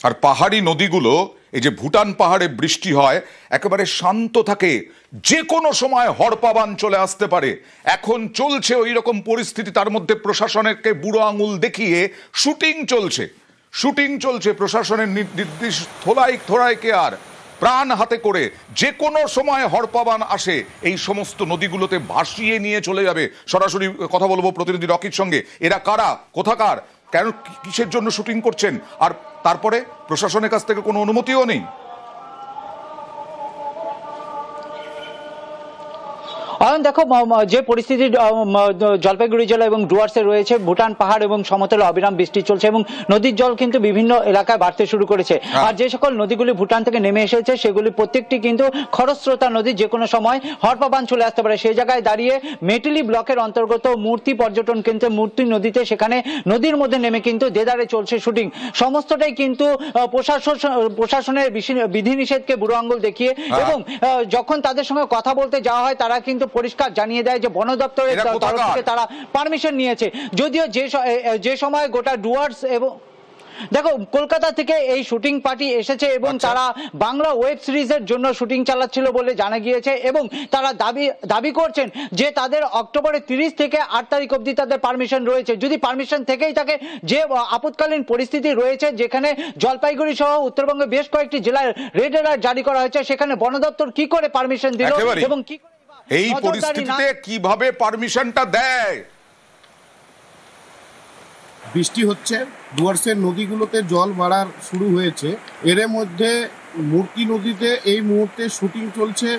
আর পাহাড়ি নদীগুলো এই যে ভুটান পাহাড়ে বৃষ্টি হয় একেবারে শান্ত থাকে, যে কোনো সময় হড়পাবান চলে আসতে পারে। এখন চলছে ওই রকম পরিস্থিতি, তার মধ্যে প্রশাসনকে বুড়ো আঙুল দেখিয়ে শুটিং চলছে প্রশাসনের নির্দেশ থোড়াইকে আর প্রাণ হাতে করে যে কোনো সময় হড়পাবান আসে এই সমস্ত নদীগুলোতে ভাসিয়ে নিয়ে চলে যাবে। সরাসরি কথা বলবো প্রতিনিধি রকির সঙ্গে। এরা কারা, কোথাকার, কেন, কিসের জন্য শুটিং করছেন, আর তারপরে প্রশাসনের কাছ থেকে কোনো অনুমতিও নেই। দেখো যে পরিস্থিতি জলপাইগুড়ি জেলা এবং ডুয়ার্সে রয়েছে, ভুটান পাহাড় এবং সমতলে অবিরাম বৃষ্টি চলছে এবং নদীর জল কিন্তু বিভিন্ন এলাকায় বাড়তে শুরু করেছে। আর যে সকল নদীগুলি ভুটান থেকে নেমে এসেছে সেগুলি প্রত্যেকটি কিন্তু খরস্রোতা নদী, যে কোনো সময় হড়পাবান চলে আসতে পারে। সেই জায়গায় দাঁড়িয়ে মেটেলি ব্লকের অন্তর্গত মূর্তি পর্যটন কেন্দ্রে মূর্তি নদীতে, সেখানে নদীর মধ্যে নেমে কিন্তু দেদারে চলছে শুটিং। সমস্তটাই কিন্তু প্রশাসনের বিধিনিষেধকে বুড়ো আঙ্গুল দেখিয়ে, এবং যখন তাদের সঙ্গে কথা বলতে যাওয়া হয় তারা কিন্তু পরিষ্কার জানিয়ে দেয় যে বন দপ্তরের তরফ থেকে তারা পারমিশন নিয়েছে। যদিও যে সময় গোটা ডুয়ার্স এবং দেখো কলকাতা থেকে এই শুটিং পার্টি এসেছে এবং তারা বাংলা ওয়েব সিরিজের জন্য শুটিং চালাচ্ছিল বলে জানা গিয়েছে, এবং তারা দাবি করছেন যে তাদের অক্টোবরের 30 থেকে 8 তারিখ অবধি তাদের পারমিশন রয়েছে। যদি পারমিশন থেকেই থাকে, যে আপৎকালীন পরিস্থিতি রয়েছে যেখানে জলপাইগুড়ি সহ উত্তরবঙ্গের বেশ কয়েকটি জেলায় রেড অ্যালার্ট জারি করা হয়েছে, সেখানে বন দপ্তর কি করে পারমিশন দিল এবং কি এই পরিস্থিতিতে কিভাবে পারমিশনটা দেয়? বৃষ্টি হচ্ছে, ডুয়ার্সের নদীগুলোতে জল বাড়ার শুরু হয়েছে। এর মধ্যে মূর্তি নদীতে এই মুহূর্তে শুটিং চলছে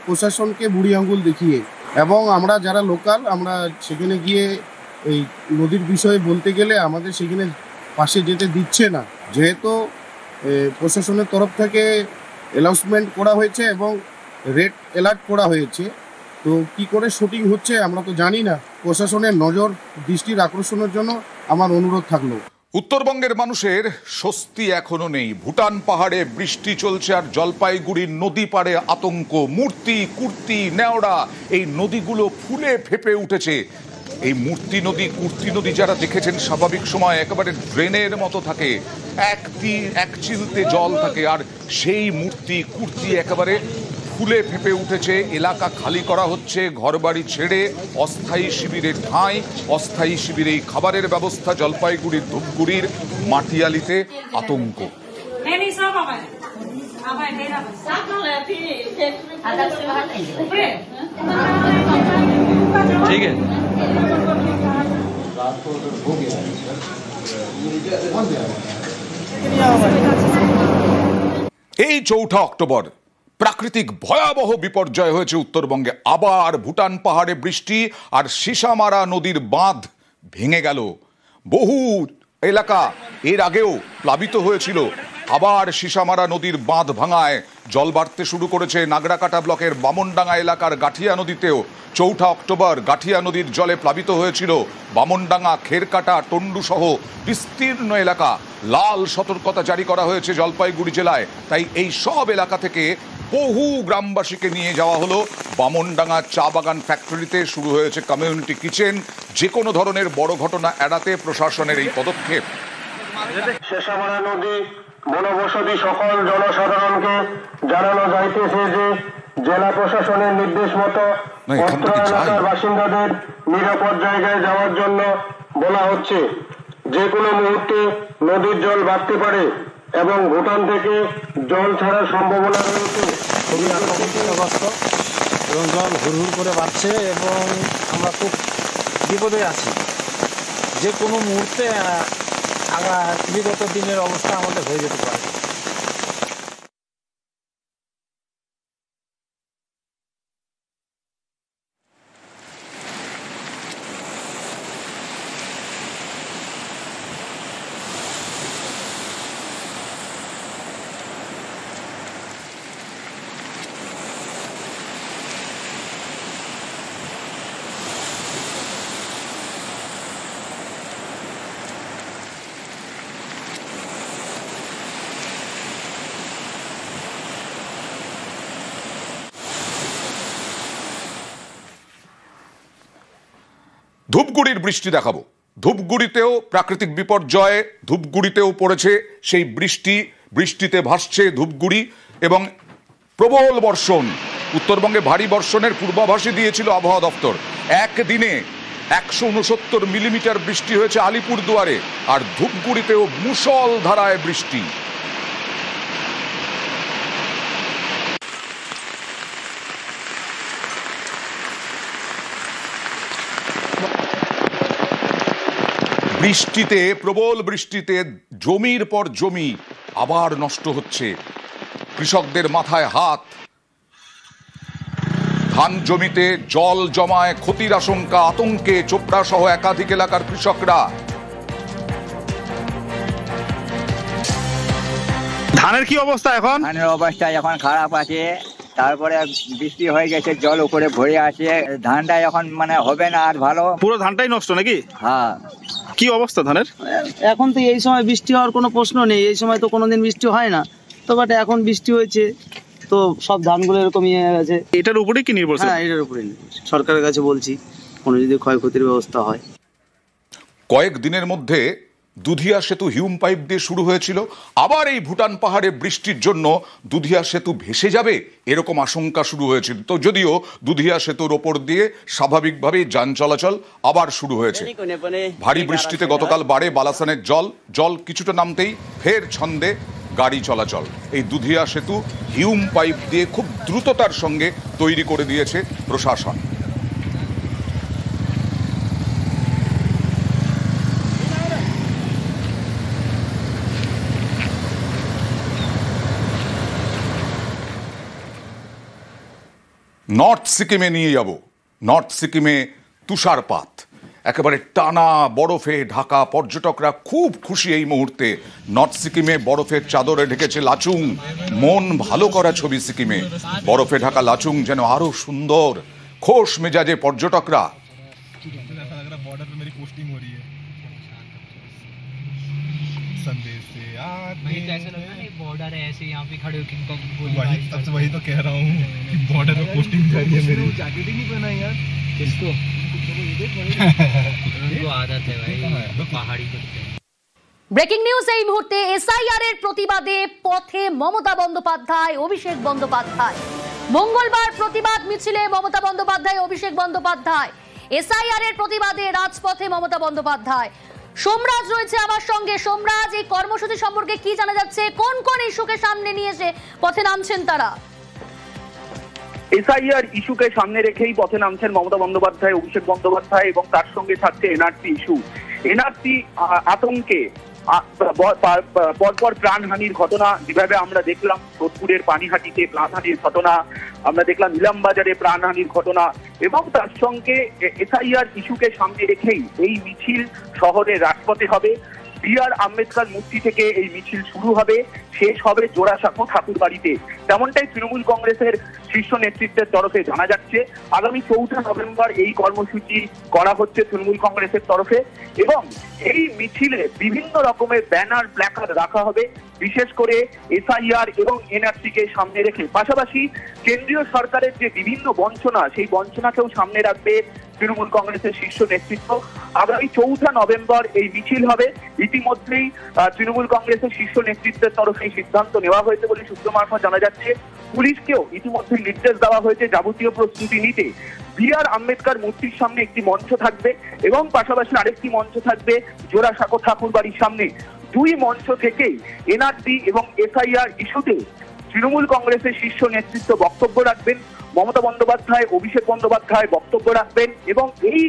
প্রশাসনকে বুড়ি আঙ্গুল দেখিয়ে, এবং আমরা যারা লোকাল, আমরা সেখানে গিয়ে এই নদীর বিষয়ে বলতে গেলে আমাদের সেখানে পাশে যেতে দিচ্ছে না, যেহেতু প্রশাসনের তরফ থেকে অ্যানাউন্সমেন্ট করা হয়েছে এবং রেড অ্যালার্ট করা হয়েছে। তো কি করে শুটিং হচ্ছে আমরা তো জানি না। প্রশাসনের নজর দৃষ্টির আকর্ষণের জন্য আমার অনুরোধ থাকলো। উত্তরবঙ্গের মানুষের স্বস্তি এখনো নেই। ভুটান পাহাড়ে বৃষ্টি চলছে আর জলপাইগুড়ির নদী পাড়ে আতঙ্ক। মূর্তি, কুর্তি, নেওড়া, এই নদীগুলো ফুলে ফেপে উঠেছে। এই মূর্তি নদী, কুর্তি নদী যারা দেখেছেন স্বাভাবিক সময় একেবারে ড্রেনের মতো থাকে, এক চিলতে জল থাকে, আর সেই মূর্তি কুর্তি একেবারে ফুলে ফেপে উঠেছে। এলাকা খালি করা হচ্ছে, ঘরবাড়ি ছেড়ে অস্থায়ী শিবিরে ঠাঁই। অস্থায়ী শিবিরে খাবারের ব্যবস্থা। জলপাইগুড়ির ধূপগুড়ির মাটিয়ালিতে আতঙ্ক। এই 4 অক্টোবর প্রাকৃতিক ভয়াবহ বিপর্যয় হয়েছে উত্তরবঙ্গে। আবার ভুটান পাহাড়ে বৃষ্টি আর সিসামারা নদীর বাঁধ ভেঙে গেল। বহু এলাকা এর আগেও প্লাবিত হয়েছিল। আবার সিসামারা নদীর বাঁধ ভাঙায় জল বাড়তে শুরু করেছে। নাগরাকাটা ব্লকের বামনডাঙ্গা এলাকার গাঠিয়া নদীতেও 4 অক্টোবর গাঠিয়া নদীর জলে প্লাবিত হয়েছিল বামনডাঙ্গা, খেরকাটা, টন্ডু সহ বিস্তীর্ণ এলাকা। লাল সতর্কতা জারি করা হয়েছে জলপাইগুড়ি জেলায়। তাই এই সব এলাকা থেকে বহু গ্রামবাসীকে নিয়ে যাওয়া হলো বামনডাঙ্গা চা বাগান ফ্যাক্টরিতে। শুরু হয়েছে কমিউনিটি কিচেন। যে কোনো ধরনের বড় ঘটনা এড়াতে প্রশাসনের এই পদক্ষেপ। সিসামারা নদী বনবসতি সকল জনসাধারণকে জানানো যাইতেছে যে জেলা প্রশাসনের নির্দেশ মতো অত্র এলাকার বাসিন্দাদের নিরাপদ জায়গায় যাওয়ার জন্য বলা হচ্ছে। যে কোনো মুহূর্তে নদীর জল বাড়তে পারে এবং ভুটান থেকে জল ছাড়ার সম্ভাবনা রয়েছে। খুবই আতঙ্কগ্রস্ত এবং জল হুড়হুড় করে বাড়ছে এবং আমরা খুব বিপদে আছি। যে কোনো মুহূর্তে বিগত দিনের অবস্থা আমাদের হয়ে যেতে পারে। ধূপগুড়ির বৃষ্টি দেখাবো। ধূপগুড়িতেও প্রাকৃতিক বিপর্যয়ে ধূপগুড়িতেও পড়েছে সেই বৃষ্টিতে ভাসছে ধূপগুড়ি এবং প্রবল বর্ষণ। উত্তরবঙ্গে ভারী বর্ষণের পূর্বাভাসই দিয়েছিল আবহাওয়া দপ্তর। একদিনে 169 মিলিমিটার বৃষ্টি হয়েছে আলিপুরদুয়ারে, আর ধূপগুড়িতেও মুষলধারায় বৃষ্টি। প্রবল বৃষ্টিতে জমির পর জমি আবার নষ্ট হচ্ছে। কৃষকদের মাথায় হাত। ধান জমিতে জল জমায় ক্ষতির আশঙ্কা, আতঙ্কে চোপড়া সহ একাধিক এলাকার কৃষকরা। ধানের কি অবস্থা এখন? ধানের অবস্থা এখন খারাপ আছে, তারপরে বৃষ্টি হয়ে গেছে, জল উপরে ভরে আছে, ধানটা এখন মানে হবে না আর ভালো। পুরো ধানটাই নষ্ট নাকি? হ্যাঁ। কি অবস্থা ধানের এখন? তো এই সময় বৃষ্টি হওয়ার কোনো প্রশ্ন নেই, এই সময় তো কোনোদিন বৃষ্টি হয় না, তো বাট এখন বৃষ্টি হয়েছে তো সব ধানগুলো এরকম ইয়ে হয়ে গেছে। এটার উপরেই কি নির্ভরশীল? হ্যাঁ, এটার উপরে সরকারের কাছে বলছি কোনো যদি ক্ষয়ক্ষতির ব্যবস্থা হয়। কয়েক দিনের মধ্যে দুধিয়া সেতু হিউম পাইপ দিয়ে শুরু হয়েছিল, আবার এই ভুটান পাহাড়ে বৃষ্টির জন্য দুধিয়া সেতু ভেসে যাবে এরকম আশঙ্কা শুরু হয়েছিল। তো যদিও দুধিয়া সেতুর ওপর দিয়ে স্বাভাবিকভাবেই যান চলাচল আবার শুরু হয়েছে। ভারী বৃষ্টিতে গতকাল বাড়ে বালাসানের জল কিছুটা নামতেই ফের ছন্দে গাড়ি চলাচল। এই দুধিয়া সেতু হিউম পাইপ দিয়ে খুব দ্রুততার সঙ্গে তৈরি করে দিয়েছে প্রশাসন। নর্থ সিকিমে নিয়ে যাব। নর্থ সিকিমে তুষারপাত, একেবারে টানা বরফে ঢাকা। পর্যটকরা খুব খুশি এই মুহূর্তে। নর্থ সিকিমে বরফের চাদরে ঢেকেছে লাচুং। মন ভালো করা ছবি সিকিমে। বরফে ঢাকা লাচুং যেন আরো সুন্দর। খোশ মেজাজে পর্যটকরা। बॉर्डर है ऐसे यहाँ पे खड़े होकर वही तो कह रहा हूँ कि बॉर्डर में पोस्टिंग जा रही है मेरी। जैकेट ही नहीं पहना यार किसको? उनको आदत है भाई पहाड़ी करते हैं। ব্রেকিং নিউজ এই মুহূর্তে। এসআইআর এর প্রতিবাদে পথে মমতা বন্দ্যোপাধ্যায়, অভিষেক বন্দ্যোপাধ্যায়। মঙ্গলবার প্রতিবাদ মিছিলে মমতা বন্দ্যোপাধ্যায়, অভিষেক বন্দ্যোপাধ্যায়। এসআইআর এর প্রতিবাদে রাজপথে মমতা বন্দ্যোপাধ্যায়। সোমরাজ রয়েছে আমার সঙ্গে। সোমরাজ, এই কর্মসূচি সম্পর্কে কি জানা যাচ্ছে? কোন কোন ইস্যুকে সামনে নিয়ে এসে পথে নামছেন তারা? এসআইআর ইস্যুকে সামনে রেখেই পথে নামছেন মমতা বন্দ্যোপাধ্যায়, অভিষেক বন্দ্যোপাধ্যায় এবং তার সঙ্গে থাকছে এনআরসি ইস্যু। এনআরসি আতঙ্কে পরপর প্রাণহানির ঘটনা যেভাবে আমরা দেখলাম, সোদপুরের পানিহাটিতে প্রাণহানির ঘটনা, আমরা দেখলাম ইলামবাজারে প্রাণহানির ঘটনা, এবং তার সঙ্গে এসআইআর ইস্যুকে সামনে রেখেই এই মিছিল শহরের রাজপথে হবে। বি.আর. আম্বেদকর মূর্তি থেকে এই মিছিল শুরু হবে, শেষ হবে জোড়াসাঁকো ঠাকুরবাড়িতে। তেমনটাই তৃণমূল কংগ্রেসের শীর্ষ নেতৃত্বের তরফে জানা যাচ্ছে। আগামী 4 নভেম্বর এই কর্মসূচি করা হচ্ছে তৃণমূল কংগ্রেসের তরফে, এবং এই মিছিলে বিভিন্ন রকমের ব্যানার প্ল্যাকার্ড রাখা হবে, বিশেষ করে এসআইআর এবং এনআরসি কে সামনে রেখে। পাশাপাশি কেন্দ্রীয় সরকারের যে বিভিন্ন বঞ্চনা, সেই বঞ্চনাকেও সামনে রাখবে তৃণমূল কংগ্রেসের শীর্ষ নেতৃত্ব। আগামী 4 নভেম্বর এই মিছিল হবে। ইতিমধ্যেই তৃণমূল কংগ্রেসের শীর্ষ নেতৃত্বের তরফে সিদ্ধান্ত নেওয়া হয়েছে বলে সূত্র মারফত জানা যাচ্ছে। পুলিশকেও ইতিমধ্যেই নির্দেশ দেওয়া হয়েছে যাবতীয় প্রস্তুতি নিতে। বি.আর. আম্বেদকর মূর্তির সামনে একটি মঞ্চ থাকবে এবং পাশাপাশি আরেকটি মঞ্চ থাকবে জোড়াসাঁকো ঠাকুরবাড়ির সামনে। দুই মঞ্চ থেকেই এনআরসি এবং এসআইআর ইস্যুতে তৃণমূল কংগ্রেসের শীর্ষ নেতৃত্ব বক্তব্য রাখবেন। মমতা বন্দ্যোপাধ্যায়, অভিষেক বন্দ্যোপাধ্যায় বক্তব্য রাখবেন, এবং এই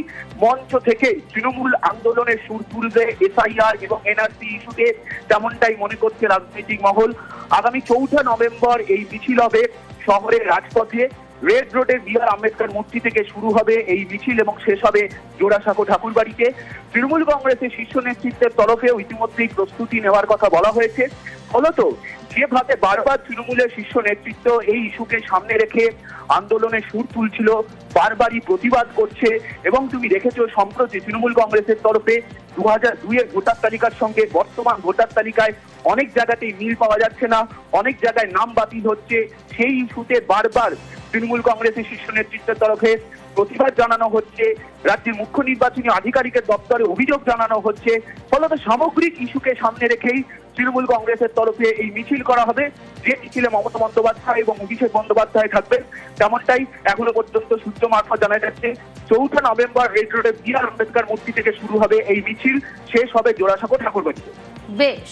মঞ্চ থেকে তৃণমূল আন্দোলনের সুর তুলবে এসআইআর এবং এনআরসি ইস্যুতে, তেমনটাই মনে করছে রাজনৈতিক মহল। আগামী 4 নভেম্বর এই মিছিল হবে শহরের রাজপথে। রেড রোডের বি.আর. আম্বেদকর মূর্তি থেকে শুরু হবে এই মিছিল এবং শেষ হবে জোড়াসাঁকো ঠাকুরবাড়িতে। তৃণমূল কংগ্রেসের শীর্ষ নেতৃত্বের তরফেও ইতিমধ্যেই প্রস্তুতি নেওয়ার কথা বলা হয়েছে। ফলত যেভাবে বারবার তৃণমূলের শীর্ষ নেতৃত্ব এই ইস্যুকে সামনে রেখে আন্দোলনে সুর তুলছিল, বারবারই প্রতিবাদ করছে, এবং তুমি দেখেছো সম্প্রতি তৃণমূল কংগ্রেসের তরফে 2002-এর ভোটার তালিকার সঙ্গে বর্তমান ভোটার তালিকায় অনেক জায়গাতেই মিল পাওয়া যাচ্ছে না, অনেক জায়গায় নাম বাতিল হচ্ছে। সেই ইস্যুতে বারবার তৃণমূল কংগ্রেসের শীর্ষ নেতৃত্বের তরফে প্রতিবাদ জানানো হচ্ছে, রাজ্যের মুখ্য নির্বাচনী আধিকারিকের দপ্তরে অভিযোগ জানানো হচ্ছে। ফলত সামগ্রিক ইস্যুকে সামনে রেখেই তৃণমূল কংগ্রেসের তরফে এই মিছিল করা হবে, যে মিছিলে মমতা বন্দ্যোপাধ্যায় এবং অভিষেক বন্দ্যোপাধ্যায় থাকবেন। তেমনটাই এখনো পর্যন্ত সূত্র মারফত জানা যাচ্ছে। 4 নভেম্বর রেড রোডে বি.আর. আম্বেদকর মূর্তি থেকে শুরু হবে এই মিছিল, শেষ হবে জোড়াসাঁকো ঠাকুরবাড়িতে। বেশ।